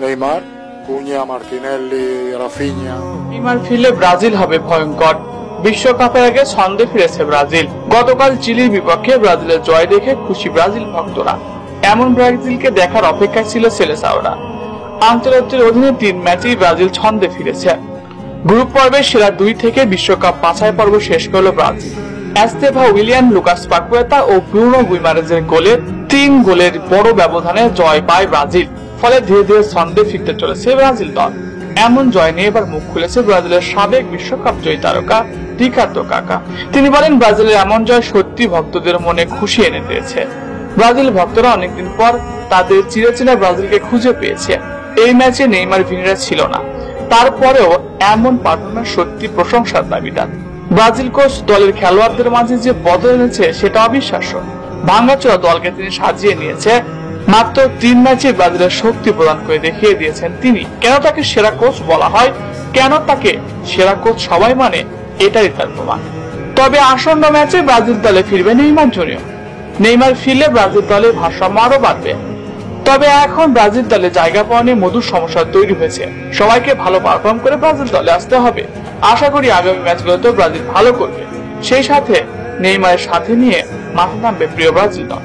Neymar, Cunha, Martinelli, Rafinha. Neymar ফিরলে Brazil হবে ভয়ঙ্কর। বিশ্বকাপের আগে ছন্দে ফিরেছে ব্রাজিল। গতকাল চিলির বিপক্ষে ব্রাজিলের জয় দেখে খুশি ব্রাজিল ভক্তরা। এমন ব্রাজিলকে দেখার অপেক্ষায় ছিল সেলেসাওরা। আন্তর্জাতিক অধীনে 3 ম্যাচেই ব্রাজিল ছন্দে ফিরেছে। গ্রুপ পর্বের সেরা 2 থেকে বিশ্বকাপ বাছাই পর্ব শেষ করল Brazil. Estevao Willian, Lucas Paqueta ও ব্রুনো গুইমারেজের গোলে 3 গোলের বড় ব্যবধানে জয় পায় ব্রাজিল। ফলে ধীরে ধীরে ছন্দে ফিরতে চলেছে ব্রাজিল দল। এমন জয় নিয়ে এবার মুখ খুলেছে ব্রাজিলের সাবেক বিশ্বকাপ জয়ী তারকা রিকার্ডো কাকা। তিনি বলেন, ব্রাজিলের এমন জয় সত্যি ভক্তদের মনে খুশি এনে দিয়েছে। ব্রাজিল ভক্তরা অনেকদিন পর তাদের চিরচেনা ব্রাজিলকে খুঁজে পেয়েছে। এই ম্যাচে নেইমার ভিনিরা ছিল না, তারপরেও এমন পারফরম্যান্স সত্যি প্রশংসার দাবিদার। ব্রাজিল কোচ দলের খেলোয়াড়দের মাঝে যে বদল এনেছে সেটা অবিশ্বাস্য। ভাঙাচোরা দলকে তিনি সাজিয়ে নিয়েছে। মাত্র 3 ম্যাচে ব্রাজিলের শক্তি প্রদান করে দেখিয়ে দিয়েছেন তিনি। কেন তাকে সেরা কোচ বলা হয়, কেন তাকে সেরা কোচ সবাই মানে, এটাই তার প্রমাণ। তবে আসন্ন ম্যাচে ব্রাজিল দলে ফিরবে নেইমার জুনিয়র। নেইমার ফিরলে ব্রাজিল দলের ভারসাম্য আরো বাড়বে। তবে এখন ব্রাজিল দলে জায়গা পাওয়া নিয়ে মধুর সমস্যা তৈরি হয়েছে। সবাইকে ভালো পারফর্ম করে ব্রাজিল দলে আসতে হবে। আশা করি আগামী ম্যাচগুলোতে ব্রাজিল ভালো করবে। সেই সাথে নেইমারের সাথে নিয়ে মাঠে নামবে প্রিয় ব্রাজিল দল।